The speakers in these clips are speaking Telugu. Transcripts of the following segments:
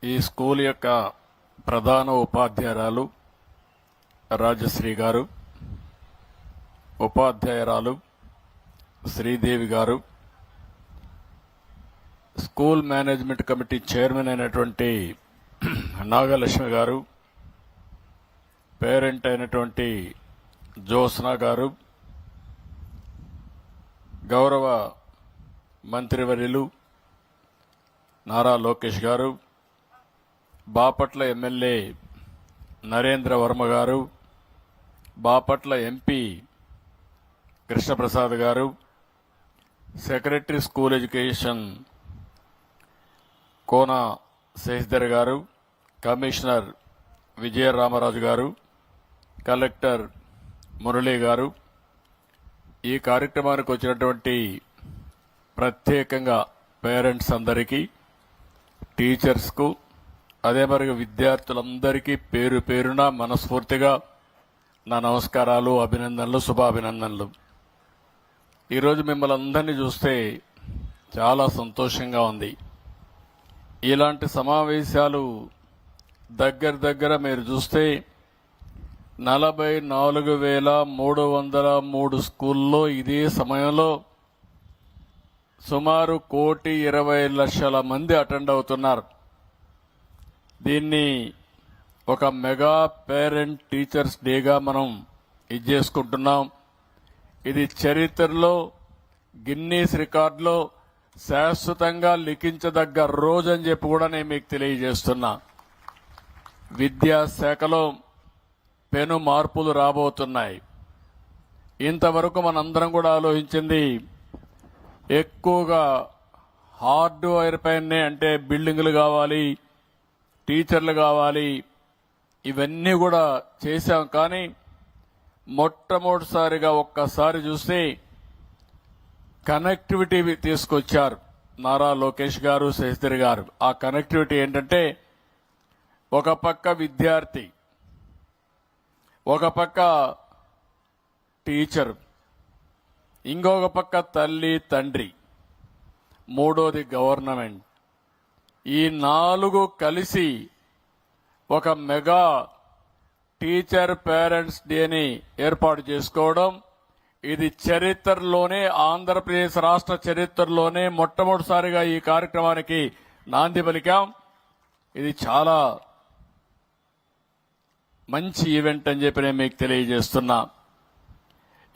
ఈ స్కూల్ యొక్క ప్రధాన ఉపాధ్యాయురాలు రాజశ్రీ గారు, ఉపాధ్యాయురాలు శ్రీదేవి గారు, స్కూల్ మేనేజ్మెంట్ కమిటీ చైర్మన్ అయినటువంటి నాగలక్ష్మి గారు, పేరెంట్ అయినటువంటి జ్యోత్స్న గారు, గౌరవ మంత్రివర్యులు నారా లోకేష్ గారు, బాపట్ల ఎమ్మెల్యే నరేంద్ర వర్మ గారు, బాపట్ల ఎంపీ కృష్ణప్రసాద్ గారు, సెక్రటరీ స్కూల్ ఎడ్యుకేషన్ కోన శశిధర్ గారు, కమిషనర్ విజయరామరాజు గారు, కలెక్టర్ మురళీ గారు, ఈ కార్యక్రమానికి వచ్చినటువంటి ప్రత్యేకంగా పేరెంట్స్ అందరికీ, టీచర్స్కు, అదే మరి విద్యార్థులందరికీ పేరు పేరున మనస్ఫూర్తిగా నా నమస్కారాలు, అభినందనలు, శుభాభినందనలు. ఈరోజు మిమ్మల్ని అందరినీ చూస్తే చాలా సంతోషంగా ఉంది. ఇలాంటి సమావేశాలు దగ్గర మీరు చూస్తే 44,303 స్కూల్లో ఇదే సమయంలో సుమారు 1,20,00,000 మంది అటెండ్ అవుతున్నారు. దీన్ని ఒక మెగా పేరెంట్ టీచర్స్ డేగా మనం చేసుకుంటున్నాం. ఇది చరిత్రలో గిన్నీస్ రికార్డులో శాశ్వతంగా లిఖించదగ్గ రోజు అని చెప్పి కూడా నేను మీకు తెలియజేస్తున్నా. విద్యాశాఖలో పెను మార్పులు రాబోతున్నాయి. ఇంతవరకు మనందరం కూడా ఆలోచించింది ఎక్కువగా హార్డ్వేర్ పైనే, అంటే బిల్డింగులు కావాలి, టీచర్లు కావాలి, ఇవన్నీ కూడా చేశాం. కానీ మొట్టమొదటిసారిగా ఒక్కసారి చూస్తే కనెక్టివిటీ తీసుకొచ్చారు నారా లోకేష్ గారు, శశిధర్ గారు. ఆ కనెక్టివిటీ ఏంటంటే ఒక పక్క విద్యార్థి, ఒక పక్క టీచర్, ఇంకొక పక్క తల్లి తండ్రి, మూడోది గవర్నమెంట్. ఈ 4 కలిసి ఒక మెగా టీచర్ పేరెంట్స్ డేని ఏర్పాటు చేసుకోవడం, ఇది చరిత్రలోనే, ఆంధ్రప్రదేశ్ రాష్ట్ర చరిత్రలోనే మొట్టమొదటిసారిగా ఈ కార్యక్రమానికి నాంది పలికాం. ఇది చాలా మంచి ఈవెంట్ అని చెప్పి నేను మీకు తెలియజేస్తున్నా.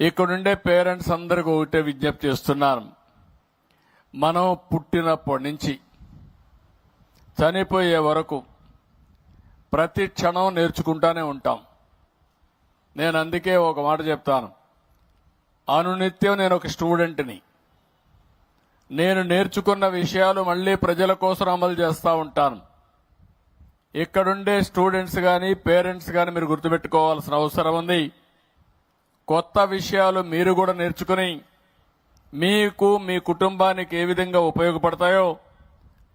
ఇక్కడుండే పేరెంట్స్ అందరికీ ఒకటే విజ్ఞప్తి చేస్తున్నాను. మనం పుట్టినప్పటి నుంచి చనిపోయే వరకు ప్రతి క్షణం నేర్చుకుంటానే ఉంటాం. నేను అందుకే ఒక మాట చెప్తాను. అనునిత్యం నేను ఒక స్టూడెంట్ని. నేను నేర్చుకున్న విషయాలు మళ్లీ ప్రజల కోసం అమలు చేస్తూ ఉంటాను. ఇక్కడుండే స్టూడెంట్స్ కానీ పేరెంట్స్ కానీ మీరు గుర్తుపెట్టుకోవాల్సిన అవసరం ఉంది. కొత్త విషయాలు మీరు కూడా నేర్చుకుని మీకు, మీ కుటుంబానికి ఏ విధంగా ఉపయోగపడతాయో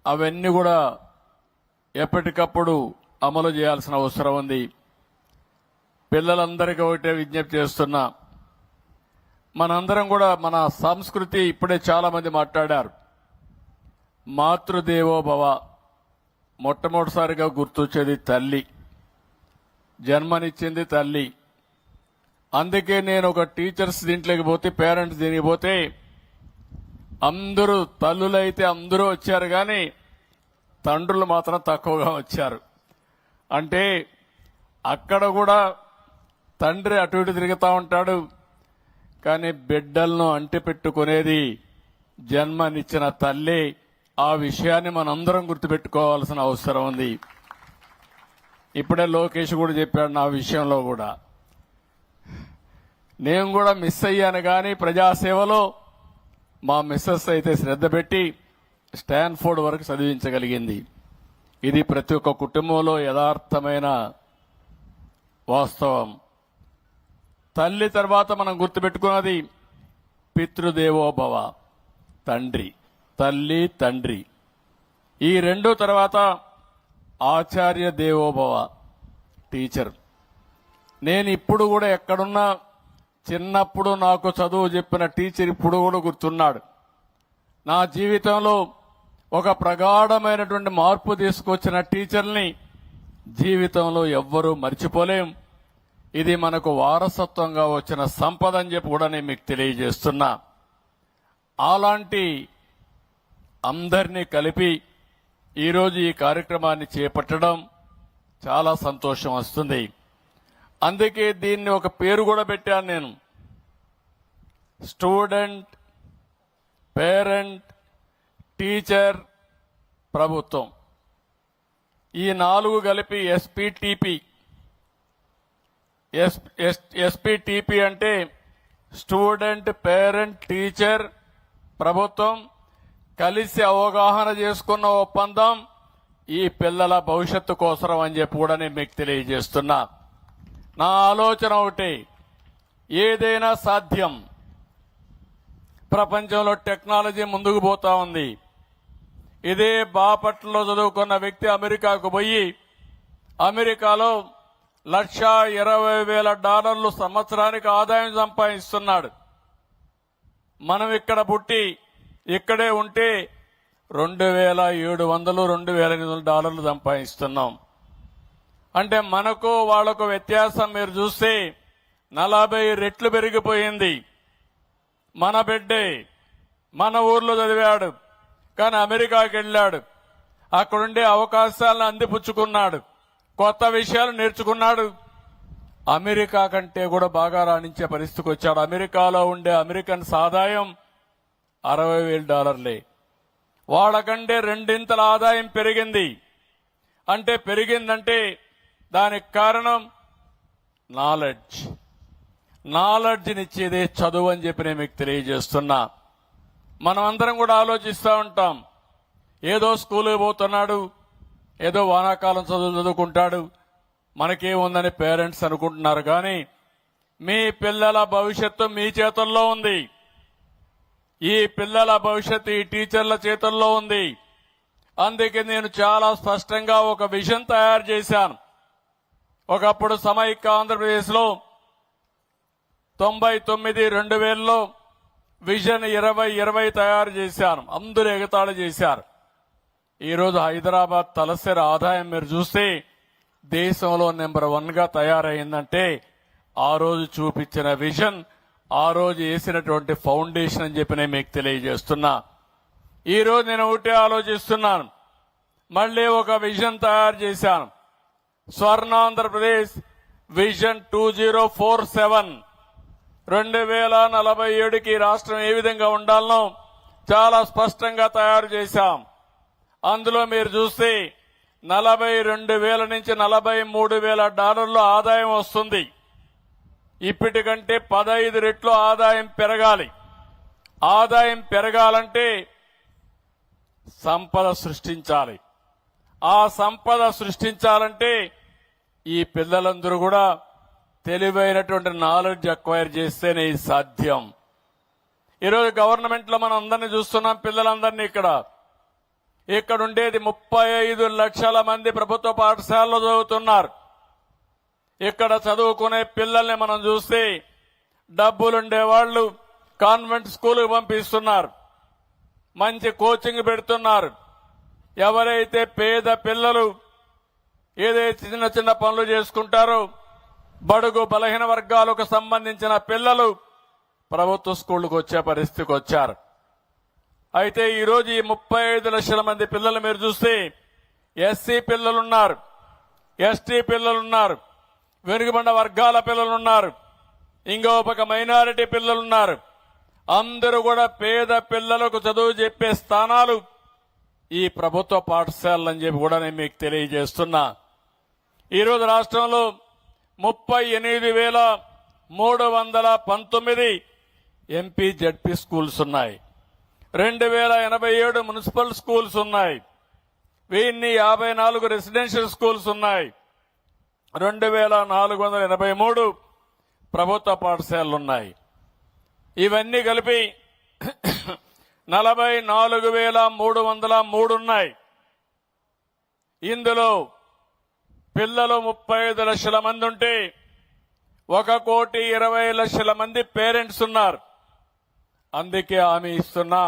అవన్నీ కూడా ఎప్పటికప్పుడు అమలు చేయాల్సిన అవసరం ఉంది. పిల్లలందరికీ ఒకటే విజ్ఞప్తి చేస్తున్నా. మనందరం కూడా మన సంస్కృతి, ఇప్పుడే చాలా మంది మాట్లాడారు, మాతృదేవోభవ. మొట్టమొదటిసారిగా గుర్తొచ్చేది తల్లి, జన్మనిచ్చింది తల్లి. అందుకే నేను ఒక టీచర్స్ దీంట్లోకి పోతే, పేరెంట్స్ దీనికి పోతే, అందరూ తల్లులైతే అందరూ వచ్చారు, కానీ తండ్రులు మాత్రం తక్కువగా వచ్చారు. అంటే అక్కడ కూడా తండ్రి అటు ఇటు తిరుగుతూ ఉంటాడు, కానీ బిడ్డలను అంటిపెట్టుకునేది జన్మనిచ్చిన తల్లి. ఆ విషయాన్ని మనందరం గుర్తుపెట్టుకోవాల్సిన అవసరం ఉంది. ఇప్పుడే లోకేష్ కూడా చెప్పాడు నా విషయంలో కూడా. నేను కూడా మిస్ అయ్యాను, కానీ ప్రజాసేవలో మా మిస్సెస్ అయితే శ్రద్ధ పెట్టి స్టాన్ఫోర్డ్ వరకు చదివించగలిగింది. ఇది ప్రతి ఒక్క కుటుంబంలో యథార్థమైన వాస్తవం. తల్లి తర్వాత మనం గుర్తుపెట్టుకున్నది పితృదేవోభవ, తండ్రి. తల్లి, తండ్రి, ఈ 2 తర్వాత ఆచార్య దేవోభవ, టీచర్. నేను ఇప్పుడు కూడా ఎక్కడున్నా, చిన్నప్పుడు నాకు చదువు చెప్పిన టీచర్ ఇప్పుడు కూడా గుర్తున్నాడు. నా జీవితంలో ఒక ప్రగాఢమైనటువంటి మార్పు తీసుకొచ్చిన టీచర్ని జీవితంలో ఎవ్వరూ మర్చిపోలేం. ఇది మనకు వారసత్వంగా వచ్చిన సంపద అని చెప్పి కూడా నేను మీకు తెలియజేస్తున్నా. అలాంటి అందరినీ కలిపి ఈరోజు ఈ కార్యక్రమాన్ని చేపట్టడం చాలా సంతోషం వస్తుంది. అందుకే దీన్ని ఒక పేరు కూడా పెట్టాను నేను, స్టూడెంట్ పేరెంట్ టీచర్ ప్రభుత్వం. ఈ 4 కలిపి ఎస్పీటీపీ. ఎస్పీటీపీ అంటే స్టూడెంట్ పేరెంట్ టీచర్ ప్రభుత్వం కలిసి అవగాహన చేసుకున్న ఒప్పందం ఈ పిల్లల భవిష్యత్తు కోసం అని చెప్పి కూడా నేను మీకు తెలియజేస్తున్నా. నా ఆలోచన ఒకటి, ఏదైనా సాధ్యం. ప్రపంచంలో టెక్నాలజీ ముందుకు పోతా ఉంది. ఇదే బాపట్లలో చదువుకున్న వ్యక్తి అమెరికాకు పోయి అమెరికాలో $1,20,000 సంవత్సరానికి ఆదాయం సంపాదిస్తున్నాడు. మనం ఇక్కడ పుట్టి ఇక్కడే ఉంటే $2,700 $2,800 సంపాదిస్తున్నాం. అంటే మనకు వాళ్లకు వ్యత్యాసం మీరు చూస్తే 40 రెట్లు పెరిగిపోయింది. మన బిడ్డే మన ఊర్లో చదివాడు, కానీ అమెరికాకి వెళ్ళాడు. అక్కడుండే అవకాశాలను అందిపుచ్చుకున్నాడు, కొత్త విషయాలు నేర్చుకున్నాడు. అమెరికా కంటే కూడా బాగా రాణించే పరిస్థితికి వచ్చాడు. అమెరికాలో ఉండే అమెరికన్ ఆదాయం $60,000. వాళ్ళకంటే 2 ఆదాయం పెరిగింది. అంటే పెరిగిందంటే దానికి కారణం నాలెడ్జ్నిచ్చేదే చదువు అని చెప్పి నేను మీకు తెలియజేస్తున్నా. మనం అందరం కూడా ఆలోచిస్తూ ఉంటాం, ఏదో స్కూల్కి పోతున్నాడు, ఏదో వానాకాలం చదువుకుంటాడు, మనకేముందని పేరెంట్స్ అనుకుంటున్నారు. కానీ మీ పిల్లల భవిష్యత్తు మీ చేతుల్లో ఉంది. ఈ పిల్లల భవిష్యత్తు ఈ టీచర్ల చేతుల్లో ఉంది. అందుకే నేను చాలా స్పష్టంగా ఒక విజన్ తయారు చేశాను. ఒకప్పుడు సమైక్య ఆంధ్రప్రదేశ్లో 99-2000లో విజన్ 2020 తయారు చేశాను. అందరూ ఎగతాళి చేశారు. ఈరోజు హైదరాబాద్ తలసరి ఆదాయం మీరు చూస్తే దేశంలో నెంబర్ 1గా తయారైందంటే ఆ రోజు చూపించిన విజన్, ఆ రోజు వేసినటువంటి ఫౌండేషన్ అని చెప్పి నేను మీకు తెలియజేస్తున్నా. ఈ రోజు నేను ఒకటే ఆలోచిస్తున్నాను, మళ్లీ ఒక విజన్ తయారు చేశాను. స్వర్ణాంధ్రప్రదేశ్ విజన్ 2047. 2047కి రాష్ట్రం ఏ విధంగా ఉండాలనో చాలా స్పష్టంగా తయారు చేశాం. అందులో మీరు చూస్తే 42,000 నుంచి $43,000 ఆదాయం వస్తుంది. ఇప్పటికంటే 15 రెట్లు ఆదాయం పెరగాలి. ఆదాయం పెరగాలంటే సంపద సృష్టించాలి. ఆ సంపద సృష్టించాలంటే ఈ పిల్లలందరూ కూడా తెలివైనటువంటి నాలెడ్జ్ అక్వైర్ చేస్తేనే ఇది సాధ్యం. ఈరోజు గవర్నమెంట్ లో మనం అందరినీ చూస్తున్నాం, పిల్లలందరినీ. ఇక్కడ ఉండేది 35 లక్షల మంది ప్రభుత్వ పాఠశాలలో చదువుతున్నారు. ఇక్కడ చదువుకునే పిల్లల్ని మనం చూస్తే డబ్బులుండేవాళ్లు కాన్వెంట్ స్కూల్కి పంపిస్తున్నారు, మంచి కోచింగ్ పెడుతున్నారు. ఎవరైతే పేద పిల్లలు ఏదైతే చిన్న చిన్న పనులు చేసుకుంటారో బడుగు బలహీన వర్గాలకు సంబంధించిన పిల్లలు ప్రభుత్వ స్కూళ్లకు వచ్చే పరిస్థితికి వచ్చారు. అయితే ఈరోజు ఈ 35 లక్షల మంది పిల్లలు మీరు చూస్తే ఎస్సీ పిల్లలున్నారు, ఎస్టీ పిల్లలున్నారు, వెనుకబడిన వర్గాల పిల్లలున్నారు, ఇంకో పక్క మైనారిటీ పిల్లలున్నారు. అందరూ కూడా పేద పిల్లలకు చదువు చెప్పే స్థానాలు ఈ ప్రభుత్వ పాఠశాలలని చెప్పి కూడా నేను మీకు తెలియజేస్తున్నా. ఈరోజు రాష్ట్రంలో 38,319 ఎంపీ జడ్పీ స్కూల్స్ ఉన్నాయి. 2,087 మున్సిపల్ స్కూల్స్ ఉన్నాయి. 1,054 రెసిడెన్షియల్ స్కూల్స్ ఉన్నాయి. 2,483 ప్రభుత్వ పాఠశాలలు ఉన్నాయి. ఇవన్నీ కలిపి 44,303 ఉన్నాయి. ఇందులో పిల్లలు 35 లక్షల మంది ఉంటే 1,20,00,000 మంది పేరెంట్స్ ఉన్నారు. అందుకే హామీ ఇస్తున్నా,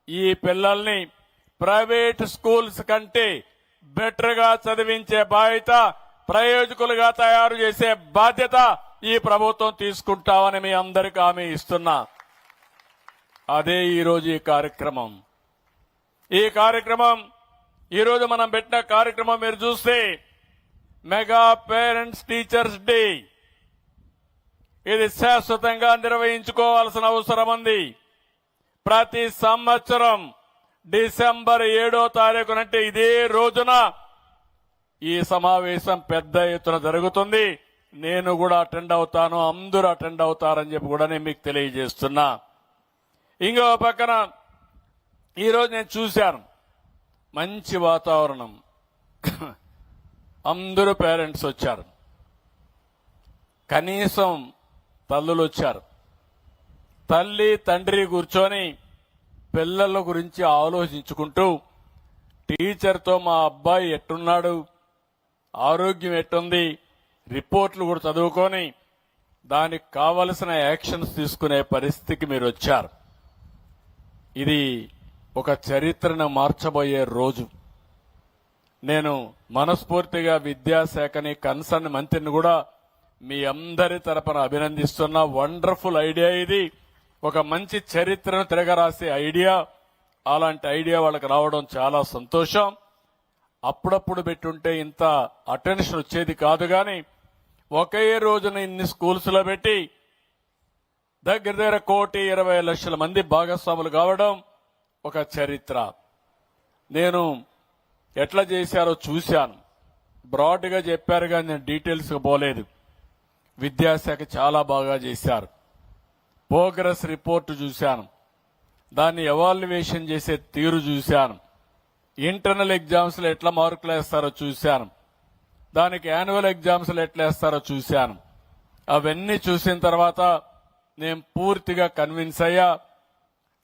ఈ పిల్లల్ని ప్రైవేట్ స్కూల్స్ కంటే బెటర్ గా చదివించే బాధ్యత, ప్రయోజకులుగా తయారు చేసే బాధ్యత ఈ ప్రభుత్వం తీసుకుంటామని మీ అందరికీ హామీ ఇస్తున్నా. అదే ఈరోజు ఈ కార్యక్రమం. ఈరోజు మనం పెట్టిన కార్యక్రమం మీరు చూస్తే మెగా పేరెంట్స్ టీచర్స్ డే. ఇది శాశ్వతంగా నిర్వహించుకోవాల్సిన అవసరం ఉంది. ప్రతి సంవత్సరం డిసెంబర్ 7వ తారీఖు అంటే ఇదే రోజున ఈ సమావేశం పెద్ద ఎత్తున జరుగుతుంది. నేను కూడా అటెండ్ అవుతాను, అందరూ అటెండ్ అవుతారని చెప్పి కూడా నేను మీకు తెలియజేస్తున్నా. ఇంకో పక్కన ఈరోజు నేను చూశాను మంచి వాతావరణం. అందరూ పేరెంట్స్ వచ్చారు, కనీసం తల్లులు వచ్చారు. తల్లి తండ్రి కూర్చొని పిల్లల గురించి ఆలోచించుకుంటూ టీచర్తో మా అబ్బాయి ఎట్టున్నాడు, ఆరోగ్యం ఎట్టుంది, రిపోర్ట్లు కూడా చదువుకొని దానికి కావలసిన యాక్షన్స్ తీసుకునే పరిస్థితికి మీరు వచ్చారు. ఇది ఒక చరిత్రను మార్చబోయే రోజు. నేను మనస్ఫూర్తిగా విద్యాశాఖని కన్సర్న్ మంత్రిని కూడా మీ అందరి తరపున అభినందిస్తున్నా. వండర్ఫుల్ ఐడియా ఇది. ఒక మంచి చరిత్రను తిరగరాసే ఐడియా. అలాంటి ఐడియా వాళ్ళకి రావడం చాలా సంతోషం. అప్పుడప్పుడు పెట్టుంటే ఇంత అటెన్షన్ వచ్చేది కాదు, కానీ ఒకే రోజున ఇన్ని స్కూల్స్ లో పెట్టి దగ్గర 1,20,00,000 మంది భాగస్వాములు కావడం ఒక చరిత్ర. నేను ఎట్లా చేశారో చూశాను. బ్రాడ్ గా చెప్పారు కానీ నేను డీటెయిల్స్ గా పోలేదు. విద్యాశాఖ చాలా బాగా చేశారు. ప్రోగ్రెస్ రిపోర్ట్ చూశాను, దాన్ని ఎవాల్యుయేషన్ చేసే తీరు చూశాను, ఇంటర్నల్ ఎగ్జామ్స్ లో ఎట్లా మార్కులు వేస్తారో చూశాను, దానికి యాన్యువల్ ఎగ్జామ్స్ లో ఎట్లా వేస్తారో చూశాను. అవన్నీ చూసిన తర్వాత నేను పూర్తిగా కన్విన్స్ అయ్యా.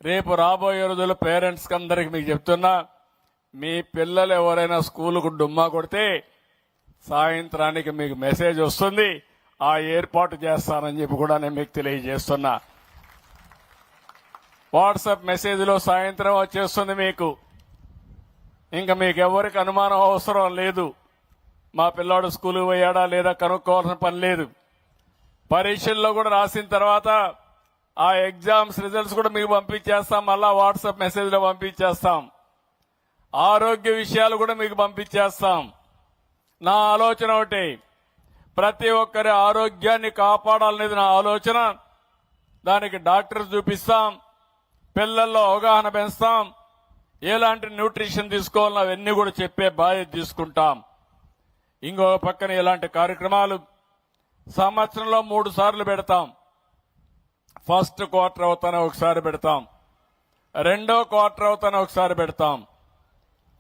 రేపు రాబోయే రోజుల్లో పేరెంట్స్ అందరికి మీకు చెప్తున్నా, మీ పిల్లలు ఎవరైనా స్కూలుకు డుమ్మా కొడితే సాయంత్రానికి మీకు మెసేజ్ వస్తుంది, ఆ ఏర్పాటు చేస్తానని చెప్పి కూడా నేను మీకు తెలియజేస్తున్నా. వాట్సాప్ మెసేజ్ లో సాయంత్రం వచ్చేస్తుంది మీకు. ఇంకా మీకు ఎవరికి అనుమానం అవసరం లేదు. మా పిల్లాడు స్కూల్కి పోయాడా లేదా కనుక్కోవాల్సిన పని లేదు. పరీక్షల్లో కూడా రాసిన తర్వాత ఆ ఎగ్జామ్స్ రిజల్ట్స్ కూడా మీకు పంపించేస్తాం. మళ్ళా వాట్సాప్ మెసేజ్ లో పంపించేస్తాం. ఆరోగ్య విషయాలు కూడా మీకు పంపించేస్తాం. నా ఆలోచన ఒకటి, ప్రతి ఒక్కరి ఆరోగ్యాన్ని కాపాడాలనేది నా ఆలోచన. దానికి డాక్టర్స్ చూపిస్తాం, పిల్లల్లో అవగాహన పెంచుతాం, ఎలాంటి న్యూట్రిషన్ తీసుకోవాలని అవన్నీ కూడా చెప్పే బాధ్యత తీసుకుంటాం. ఇంకొక పక్కన ఇలాంటి కార్యక్రమాలు సంవత్సరంలో 3 సార్లు పెడతాం. ఫస్ట్ క్వార్టర్ అవుతానే ఒకసారి పెడతాం, రెండో క్వార్టర్ అవుతానే ఒకసారి పెడతాం.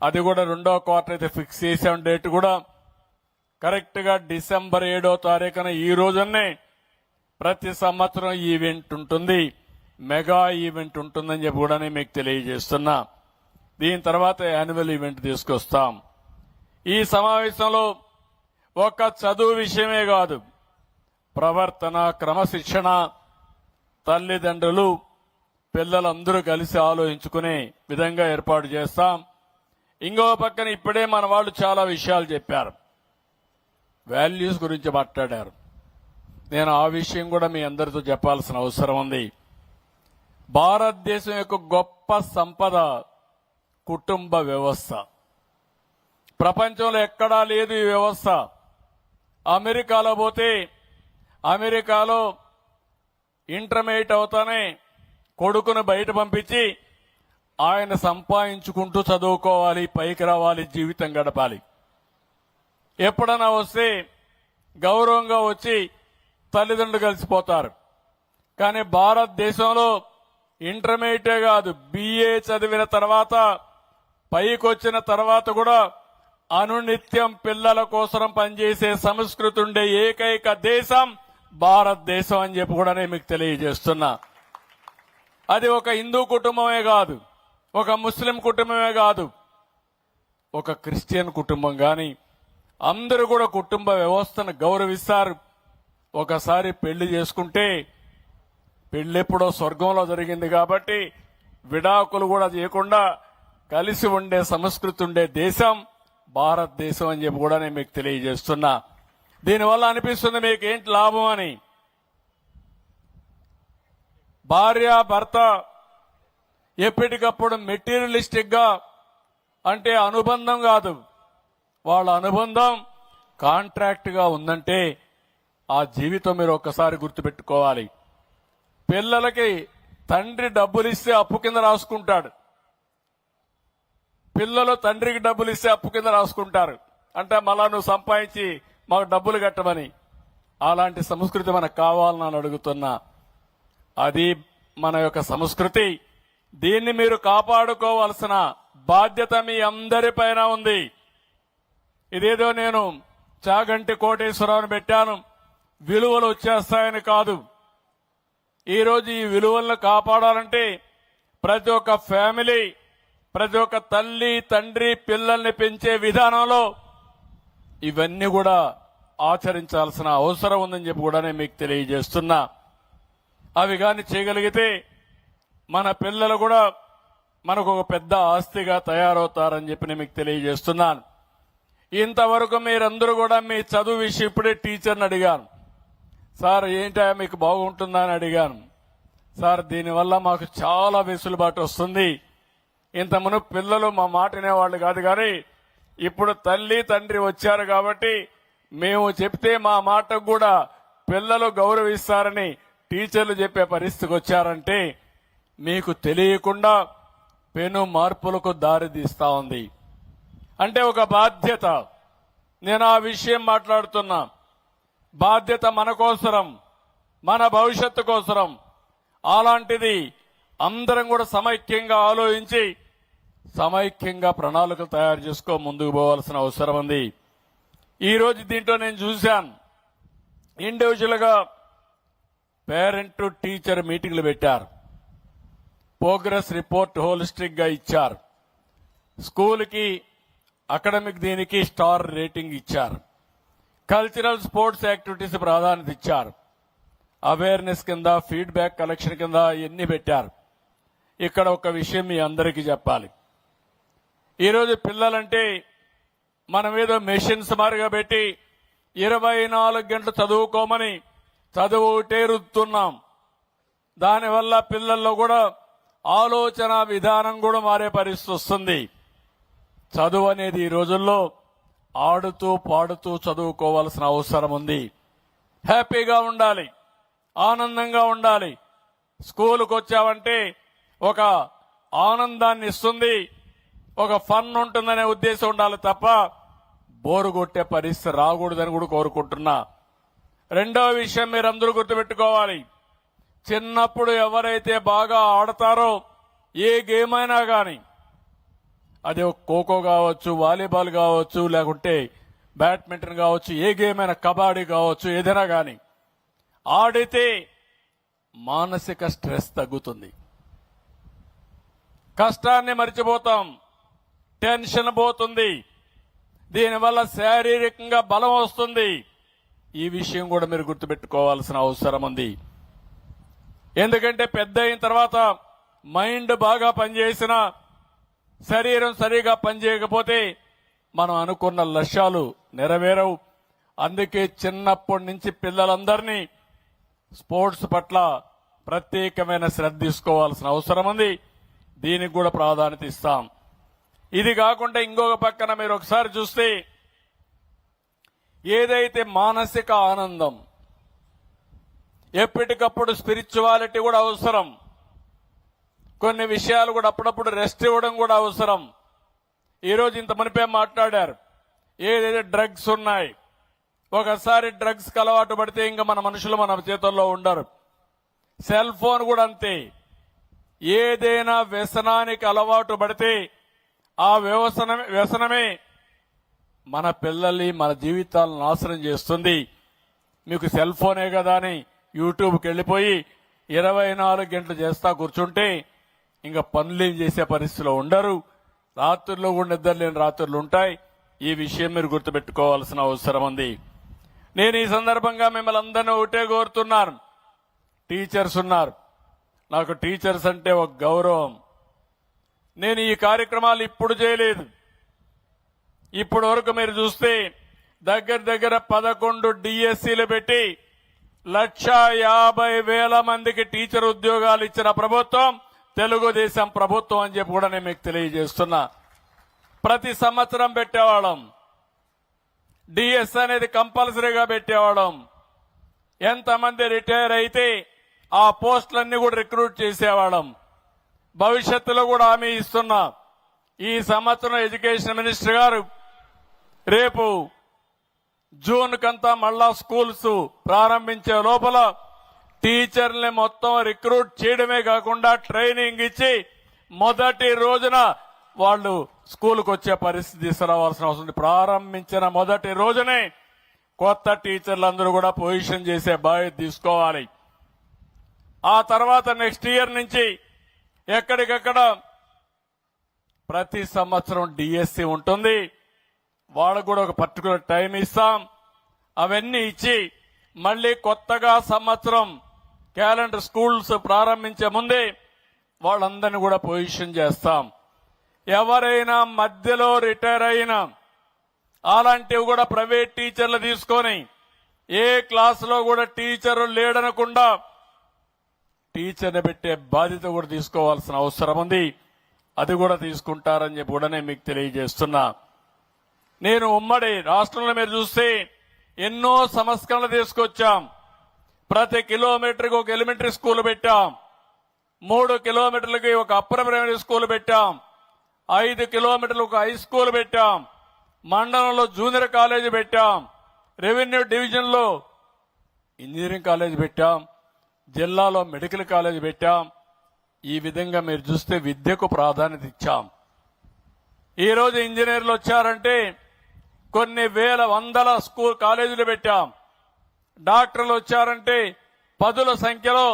అది కూడా రెండో క్వార్టర్ అయితే ఫిక్స్ చేసాం. డేట్ కూడా కరెక్ట్ గా డిసెంబర్ 7వ తారీఖున ఈ రోజునే ప్రతి సంవత్సరం ఈవెంట్ ఉంటుంది, మెగా ఈవెంట్ ఉంటుందని చెప్పి కూడా నేను మీకు తెలియజేస్తున్నా. దీని తర్వాత యాన్యువల్ ఈవెంట్ తీసుకొస్తాం. ఈ సమావేశంలో ఒక్క చదువు విషయమే కాదు, ప్రవర్తన, క్రమశిక్షణ, తల్లిదండ్రులు పిల్లలందరూ కలిసి ఆలోచించుకునే విధంగా ఏర్పాటు చేస్తాం. ఇంకో పక్కన ఇప్పుడే మన వాళ్ళు చాలా విషయాలు చెప్పారు, వాల్యూస్ గురించి మాట్లాడారు. నేను ఆ విషయం కూడా మీ అందరితో చెప్పాల్సిన అవసరం ఉంది. భారతదేశం యొక్క గొప్ప సంపద కుటుంబ వ్యవస్థ. ప్రపంచంలో ఎక్కడా లేదు ఈ వ్యవస్థ. అమెరికాలో పోతే అమెరికాలో ఇంటర్మీడియట్ అవుతానే కొడుకును బయట పంపించి ఆయన సంపాదించుకుంటూ చదువుకోవాలి, పైకి రావాలి, జీవితం గడపాలి. ఎప్పుడన్నా వస్తే గౌరవంగా వచ్చి తల్లిదండ్రులు కలిసిపోతారు. కానీ భారతదేశంలో ఇంటర్మీడియటే కాదు, BA చదివిన తర్వాత పైకి వచ్చిన తర్వాత కూడా అనునిత్యం పిల్లల కోసం పనిచేసే సంస్కృతి ఉండే ఏకైక దేశం భారతదేశం అని చెప్పి కూడా నేను మీకు తెలియజేస్తున్నా. అది ఒక హిందూ కుటుంబమే కాదు, ఒక ముస్లిం కుటుంబమే కాదు, ఒక క్రిస్టియన్ కుటుంబం గాని అందరూ కూడా కుటుంబ వ్యవస్థను గౌరవిస్తారు. ఒకసారి పెళ్లి చేసుకుంటే పెళ్లెప్పుడో స్వర్గంలో జరిగింది కాబట్టి విడాకులు కూడా చేయకుండా కలిసి ఉండే సంస్కృతి ఉండే దేశం భారతదేశం అని చెప్పి కూడా నేను మీకు తెలియజేస్తున్నా. దీనివల్ల అనిపిస్తుంది మీకు ఏంటి లాభం అని. భార్య భర్త ఎప్పటికప్పుడు మెటీరియలిస్టిక్ గా అంటే అనుబంధం కాదు, వాళ్ళ అనుబంధం కాంట్రాక్ట్ గా ఉందంటే ఆ జీవితం మీరు ఒక్కసారి గుర్తుపెట్టుకోవాలి. పిల్లలకి తండ్రి డబ్బులు ఇస్తే అప్పు కింద రాసుకుంటాడు, పిల్లలు తండ్రికి డబ్బులు ఇస్తే అప్పు కింద రాసుకుంటారు. అంటే మళ్ళా నువ్వు సంపాదించి మాకు డబ్బులు కట్టమని. అలాంటి సంస్కృతి మనకు కావాలని నేను అడుగుతున్నా. అది మన యొక్క సంస్కృతి. దీన్ని మీరు కాపాడుకోవాల్సిన బాధ్యత మీ అందరిపైన ఉంది. ఇదేదో నేను చాగంటి కోటేశ్వరరావుని పెట్టాను విలువలు వచ్చేస్తాయని కాదు. ఈరోజు ఈ విలువలను కాపాడాలంటే ప్రతి ఒక్క ఫ్యామిలీ, ప్రతి ఒక్క తల్లి తండ్రి పిల్లల్ని పెంచే విధానంలో ఇవన్నీ కూడా ఆచరించాల్సిన అవసరం ఉందని చెప్పి కూడా నేను మీకు తెలియజేస్తున్నా. అవి కానీ చేయగలిగితే మన పిల్లలు కూడా మనకు ఒక పెద్ద ఆస్తిగా తయారవుతారని చెప్పి నేను మీకు తెలియజేస్తున్నాను. ఇంతవరకు మీరందరూ కూడా మీ చదువు విషయం ఇప్పుడే టీచర్ని అడిగాను. సార్ ఏంటా మీకు బాగుంటుందా అని అడిగాను. సార్ దీనివల్ల మాకు చాలా వెసులుబాటు వస్తుంది. ఇంత మునుపు పిల్లలు మా మాట వినేవాళ్ళు కాదు, కానీ ఇప్పుడు తల్లి తండ్రి వచ్చారు కాబట్టి మేము చెప్తే మా మాటకు కూడా పిల్లలు గౌరవిస్తారని టీచర్లు చెప్పే పరిస్థితికి వచ్చారంటే మీకు తెలియకుండా పెను మార్పులకు దారి తీస్తా ఉంది. అంటే ఒక బాధ్యత. నేను ఆ విషయం మాట్లాడుతున్నా. బాధ్యత మన కోసరం, మన భవిష్యత్తు కోసరం. అలాంటిది అందరం కూడా సమైక్యంగా ఆలోచించి సమైక్యంగా ప్రణాళికలు తయారు చేసుకో ముందుకు పోవాల్సిన అవసరం ఉంది. ఈ రోజు దీంట్లో నేను చూశాను, ఇండివిజువల్ గా పేరెంట్ టు టీచర్ మీటింగ్లు పెట్టారు, ప్రోగ్రెస్ రిపోర్ట్ హోలిస్టిక్ గా ఇచ్చారు, స్కూల్కి అకాడమిక్ దీనికి స్టార్ రేటింగ్ ఇచ్చారు, కల్చరల్ స్పోర్ట్స్ యాక్టివిటీస్ ప్రాధాన్యత ఇచ్చారు, అవేర్నెస్ కింద ఫీడ్బ్యాక్ కలెక్షన్ కింద ఎన్ని పెట్టారు. ఇక్కడ ఒక విషయం మీ అందరికీ చెప్పాలి. ఈరోజు పిల్లలంటే మనం ఏదో మెషిన్స్ మారిగా పెట్టి 24 గంటలు చదువుకోమని చదువుటే రుద్దుతున్నాం. దానివల్ల పిల్లల్లో కూడా ఆలోచన విధానం కూడా మారే పరిస్థితి వస్తుంది. చదువు అనేది ఈ రోజుల్లో ఆడుతూ పాడుతూ చదువుకోవాల్సిన అవసరం ఉంది. హ్యాపీగా ఉండాలి, ఆనందంగా ఉండాలి. స్కూలుకు వచ్చావంటే ఒక ఆనందాన్ని ఇస్తుంది, ఒక ఫన్ ఉంటుందనే ఉద్దేశం ఉండాలి తప్ప బోరు కొట్టే పరిస్థితి రాకూడదని కూడా కోరుకుంటున్నా. రెండో విషయం మీరందరూ గుర్తుపెట్టుకోవాలి. చిన్నప్పుడు ఎవరైతే బాగా ఆడతారో ఏ గేమ్ అయినా కానీ, అది ఖోఖో కావచ్చు, వాలీబాల్ కావచ్చు, లేకుంటే బ్యాడ్మింటన్ కావచ్చు, ఏ గేమ్ అయినా కబడ్డీ కావచ్చు, ఏదైనా కానీ ఆడితే మానసిక స్ట్రెస్ తగ్గుతుంది, కష్టాన్ని మర్చిపోతాం, టెన్షన్ పోతుంది, దీనివల్ల శారీరకంగా బలం వస్తుంది. ఈ విషయం కూడా మీరు గుర్తుపెట్టుకోవాల్సిన అవసరం ఉంది. ఎందుకంటే పెద్ద అయిన తర్వాత మైండ్ బాగా పనిచేసిన శరీరం సరిగా పనిచేయకపోతే మనం అనుకున్న లక్ష్యాలు నెరవేరవు. అందుకే చిన్నప్పటి నుంచి పిల్లలందరినీ స్పోర్ట్స్ పట్ల ప్రత్యేకమైన శ్రద్ధ తీసుకోవాల్సిన అవసరం ఉంది. దీనికి కూడా ప్రాధాన్యత ఇస్తాం. ఇది కాకుండా ఇంకొక పక్కన మీరు ఒకసారి చూస్తే ఏదైతే మానసిక ఆనందం, ఎప్పటికప్పుడు స్పిరిచువాలిటీ కూడా అవసరం. కొన్ని విషయాలు కూడా అప్పుడప్పుడు రెస్ట్ ఇవ్వడం కూడా అవసరం. ఈరోజు ఇంత మునిపే మాట్లాడారు, ఏదైతే డ్రగ్స్ ఉన్నాయి, ఒకసారి డ్రగ్స్ కి అలవాటు పడితే ఇంకా మన మనుషులు మన చేతుల్లో ఉండరు. సెల్ ఫోన్ కూడా అంతే. ఏదైనా వ్యసనానికి అలవాటు పడితే ఆ వ్యసనమే మన పిల్లల్ని మన జీవితాలను నాశనం చేస్తుంది. మీకు సెల్ ఫోనే కదా అని యూట్యూబ్కి వెళ్ళిపోయి 24 గంటలు చేస్తా కూర్చుంటే ఇంకా పనులేం చేసే పరిస్థితిలో ఉండరు. రాత్రుల్లో కూడా నిద్రలేని రాత్రులు ఉంటాయి. ఈ విషయం మీరు గుర్తుపెట్టుకోవాల్సిన అవసరం ఉంది. నేను ఈ సందర్భంగా మిమ్మల్ని అందరినీ ఒకటే కోరుతున్నాను. టీచర్స్ ఉన్నారు, నాకు టీచర్స్ అంటే ఒక గౌరవం. నేను ఈ కార్యక్రమాలు ఇప్పుడు చేయలేదు. ఇప్పటి వరకు మీరు చూస్తే దగ్గర దగ్గర 11 డిఎస్సీలు పెట్టి 1,50,000 మందికి టీచర్ ఉద్యోగాలు ఇచ్చిన ప్రభుత్వం తెలుగుదేశం ప్రభుత్వం అని చెప్పి కూడా నేను మీకు తెలియజేస్తున్నా. ప్రతి సంవత్సరం పెట్టేవాళ్ళం. డిఎస్ అనేది కంపల్సరీగా పెట్టేవాళ్ళం. ఎంతమంది రిటైర్ అయితే ఆ పోస్టులన్నీ కూడా రిక్రూట్ చేసేవాళ్ళం. భవిష్యత్తులో కూడా హామీ ఇస్తున్నా. ఈ సంవత్సరం ఎడ్యుకేషన్ మినిస్టర్ గారు రేపు జూన్ కంతా మళ్ళా స్కూల్స్ ప్రారంభించే లోపల టీచర్లని మొత్తం రిక్రూట్ చేయడమే కాకుండా ట్రైనింగ్ ఇచ్చి మొదటి రోజున వాళ్ళు స్కూల్కి వచ్చే పరిస్థితి తీసుకురావాల్సిన అవసరం ఉంది. ప్రారంభించిన మొదటి రోజునే కొత్త టీచర్లందరూ కూడా పొజిషన్ చేసే బాధ్యత తీసుకోవాలి. ఆ తర్వాత నెక్స్ట్ ఇయర్ నుంచి ఎక్కడికక్కడ ప్రతి సంవత్సరం డిఎస్సి ఉంటుంది. వాళ్ళకు కూడా ఒక పర్టికులర్ టైం ఇస్తాం. అవన్నీ ఇచ్చి మళ్లీ కొత్తగా సంవత్సరం క్యాలెండర్ స్కూల్స్ ప్రారంభించే ముందే వాళ్ళందరినీ కూడా పొజిషన్ చేస్తాం. ఎవరైనా మధ్యలో రిటైర్ అయినా అలాంటివి కూడా ప్రైవేట్ టీచర్లు తీసుకొని ఏ క్లాసులో కూడా టీచరు లేడనకుండా టీచర్ని పెట్టే బాధ్యత కూడా తీసుకోవాల్సిన అవసరం ఉంది. అది కూడా తీసుకుంటారని చెప్పి కూడా నేను మీకు తెలియజేస్తున్నా. నేను ఉమ్మడి రాష్ట్రంలో మీరు చూస్తే ఎన్నో సంస్కరణలు తీసుకొచ్చాం. ప్రతి కిలోమీటర్కి ఒక ఎలిమెంటరీ స్కూల్ పెట్టాం. 3 కిలోమీటర్లకి ఒక అప్పర్ ప్రైమరీ స్కూల్ పెట్టాం. 5 కిలోమీటర్లు ఒక హై స్కూల్ పెట్టాం. మండలంలో జూనియర్ కాలేజీ పెట్టాం. రెవెన్యూ డివిజన్ లో ఇంజనీరింగ్ కాలేజీ పెట్టాం. జిల్లాలో మెడికల్ కాలేజీ పెట్టాం. ఈ విధంగా మీరు చూస్తే విద్యకు ప్రాధాన్యత ఇచ్చాం. ఈ రోజు ఇంజనీర్లు వచ్చారంటే కొన్ని వేల వందల స్కూల్ కాలేజీలు పెట్టాం. డాక్టర్లు వచ్చారంటే 10ల సంఖ్యలో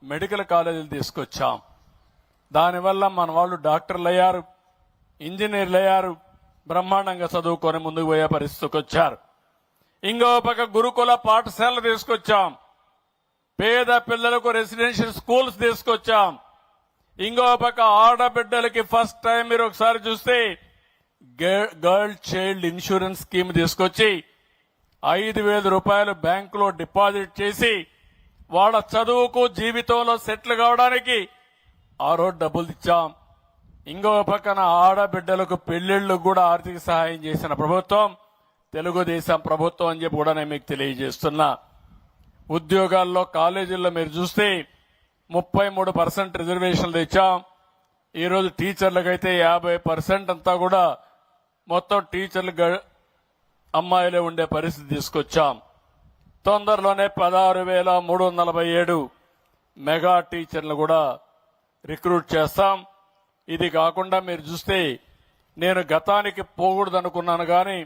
మెడికల్ కాలేజీలు తీసుకొచ్చాం. దానివల్ల మన వాళ్ళు డాక్టర్లు అయ్యారు, ఇంజనీర్లు అయ్యారు, బ్రహ్మాండంగా చదువుకొని ముందుకు పోయే పరిస్థితికి వచ్చారు. ఇంకో పక్క గురుకుల పాఠశాలలు తీసుకొచ్చాం. పేద పిల్లలకు రెసిడెన్షియల్ స్కూల్స్ తీసుకొచ్చాం. ఇంకో పక్క ఆడబిడ్డలకి ఫస్ట్ టైం మీరు ఒకసారి చూస్తే గర్ల్ చైల్డ్ ఇన్సూరెన్స్ స్కీమ్ తీసుకొచ్చి 5,000 రూపాయలు బ్యాంకులో డిపాజిట్ చేసి వాళ్ళ చదువుకు జీవితంలో సెటిల్ కావడానికి ఆ రోజు డబ్బులు ఇచ్చాం. ఇంకో పక్కన ఆడబిడ్డలకు పెళ్లిళ్లకు కూడా ఆర్థిక సహాయం చేసిన ప్రభుత్వం తెలుగుదేశం ప్రభుత్వం అని చెప్పి కూడా నేను మీకు తెలియజేస్తున్నా. ఉద్యోగాల్లో కాలేజీల్లో మీరు చూస్తే 33% రిజర్వేషన్లు తెచ్చాం. ఈరోజు టీచర్లకైతే 50% అంతా కూడా మొత్తం టీచర్లు అమ్మాయిలే ఉండే పరిస్థితి తీసుకొచ్చాం. తొందరలోనే 16,347 మెగా టీచర్లు కూడా రిక్రూట్ చేస్తాం. ఇది కాకుండా మీరు చూస్తే నేను గతానికి పోకూడదు అనుకున్నాను, కానీ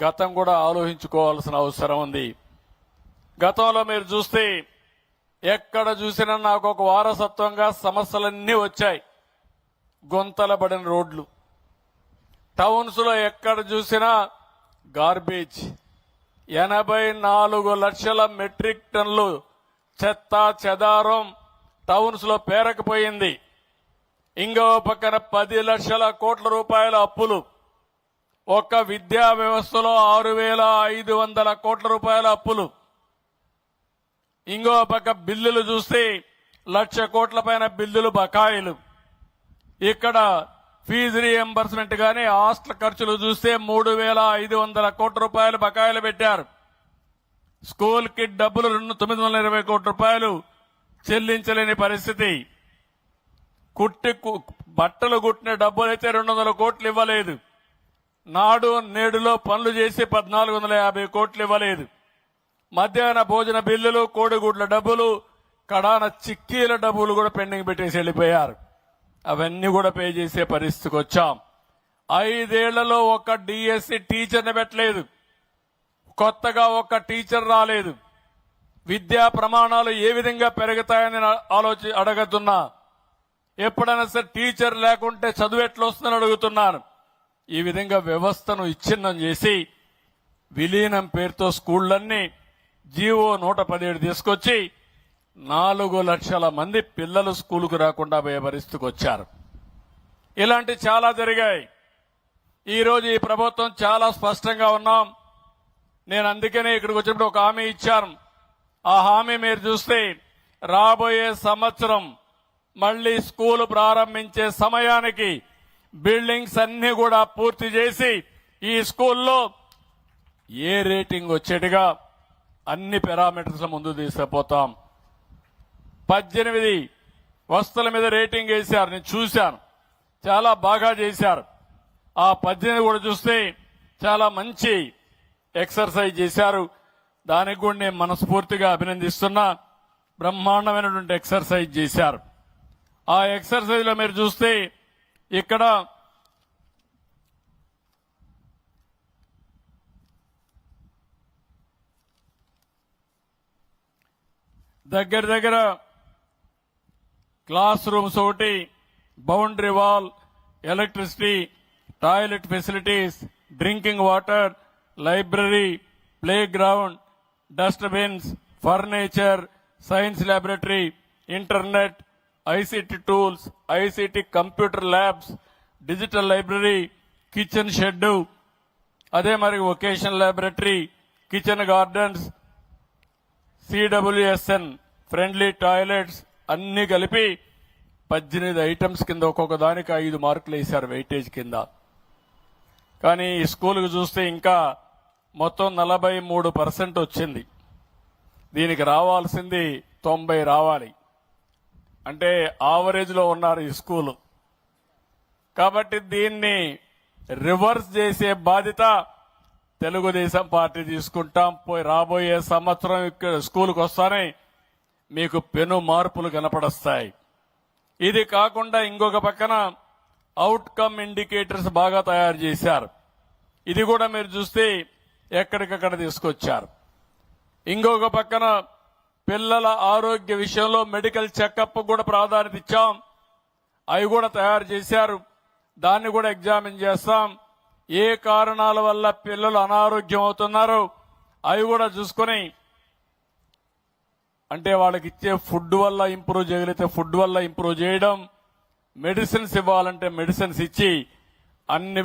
గతం కూడా ఆలోచించుకోవాల్సిన అవసరం ఉంది. గతంలో మీరు చూస్తే ఎక్కడ చూసినా నాకు ఒక వారసత్వంగా సమస్యలన్నీ వచ్చాయి. గుంతలబడిన రోడ్లు, టౌన్స్ లో ఎక్కడ చూసినా గార్బేజ్, 84 లక్షల మెట్రిక్ టన్నులు చెత్త చెదారం టౌన్స్ లో పేరకపోయింది. ఇంకో పక్కన 10 లక్షల కోట్ల రూపాయల అప్పులు, ఒక్క విద్యా వ్యవస్థలో 6,500 కోట్ల రూపాయల అప్పులు. ఇంకో పక్క బిల్లులు చూస్తే 1,00,000 కోట్ల పైన బిల్లులు బకాయిలు. ఇక్కడ ఫీజు రీఎంబర్స్మెంట్ గానీ హాస్టల్ ఖర్చులు చూస్తే 3,500 కోట్ల రూపాయలు బకాయిలు పెట్టారు. స్కూల్ కి డబ్బులు 920 కోట్ల రూపాయలు చెల్లించలేని పరిస్థితి. బట్టలు కుట్టిన డబ్బులైతే 200 కోట్లు ఇవ్వలేదు. నాడు నేడులో పనులు చేసి 1,450 కోట్లు ఇవ్వలేదు. మధ్యాహ్న భోజన బిల్లులు, కోడిగుడ్ల డబ్బులు, కడాన చిక్కీల డబ్బులు కూడా పెండింగ్ పెట్టేసి వెళ్లిపోయారు. అవన్నీ కూడా పే చేసే పరిస్థితికి వచ్చాం. 5 ఏళ్లలో ఒక్క డిఎస్సి టీచర్ని పెట్టలేదు. కొత్తగా ఒక్క టీచర్ రాలేదు. విద్యా ప్రమాణాలు ఏ విధంగా పెరుగుతాయని అడగతున్నా. ఎప్పుడైనా సరే టీచర్ లేకుంటే చదువు ఎట్లా వస్తుందని అడుగుతున్నాను. ఈ విధంగా వ్యవస్థను విచ్ఛిన్నం చేసి విలీనం పేరుతో స్కూళ్లన్నీ జీవో 117 తీసుకొచ్చి 4 లక్షల మంది పిల్లలు స్కూలుకు రాకుండా పోయే పరిస్థితికి వచ్చారు. ఇలాంటి చాలా జరిగాయి. ఈరోజు ఈ ప్రభుత్వం చాలా స్పష్టంగా ఉన్నాం. నేను అందుకనే ఇక్కడికి వచ్చినప్పుడు ఒక హామీ ఇచ్చాను. ఆ హామీ మీరు చూస్తే రాబోయే సంవత్సరం మళ్లీ స్కూల్ ప్రారంభించే సమయానికి బిల్డింగ్స్ అన్ని కూడా పూర్తి చేసి ఈ స్కూల్లో ఏ రేటింగ్ వచ్చేట్టుగా అన్ని పారామీటర్స్ ముందు తీసుకుపోతాం. 18 వస్తువుల మీద రేటింగ్ వేశారు, నేను చూశాను, చాలా బాగా చేశారు. ఆ 18 కూడా చూస్తే చాలా మంచి ఎక్సర్సైజ్ చేశారు. దానికి కూడా నేను మనస్ఫూర్తిగా అభినందిస్తున్నా. బ్రహ్మాండమైనటువంటి ఎక్సర్సైజ్ చేశారు. ఆ ఎక్సర్సైజ్ లో మీరు చూస్తే ఇక్కడ దగ్గర క్లాస్ రూమ్స్ ఒకటి, boundary wall, electricity, toilet facilities, drinking water, library, play ground, dustbins, furniture, science laboratory, internet, ICT tools, ICT computer labs, digital library, kitchen shed, అదే మరి vocational laboratory, kitchen gardens, CWSN friendly toilets అన్ని కలిపి 18 ఐటమ్స్ కింద ఒక్కొక్క దానికి 5 మార్కులు వేశారు వెయిటేజ్ కింద. కానీ ఈ స్కూల్కి చూస్తే ఇంకా మొత్తం 43% వచ్చింది. దీనికి రావాల్సింది 90 రావాలి. అంటే ఆవరేజ్ లో ఉన్నారు ఈ స్కూలు. కాబట్టి దీన్ని రివర్స్ చేసే బాధ్యత తెలుగుదేశం పార్టీ తీసుకుంటాం. రాబోయే సంవత్సరం ఇక్కడ స్కూల్కి వస్తానే మీకు పెను మార్పులు కనపడస్తాయి. ఇది కాకుండా ఇంకొక పక్కన అవుట్కమ్ ఇండికేటర్స్ బాగా తయారు చేశారు. ఇది కూడా మీరు చూస్తే ఎక్కడికక్కడ తీసుకొచ్చారు. ఇంకొక పక్కన పిల్లల ఆరోగ్య విషయంలో మెడికల్ చెకప్ కూడా ప్రాధాన్యత ఇచ్చాం. అవి కూడా తయారు చేశారు. దాన్ని కూడా ఎగ్జామిన్ చేస్తాం. ఏ కారణాల వల్ల పిల్లలు అనారోగ్యం అవుతున్నారో అవి కూడా చూసుకొని, అంటే వాళ్ళకి ఇచ్చే ఫుడ్ వల్ల ఇంప్రూవ్ చేయగలిగితే ఫుడ్ వల్ల ఇంప్రూవ్ చేయడం, మెడిసిన్స్ ఇవ్వాలంటే మెడిసిన్స్ ఇచ్చి అన్ని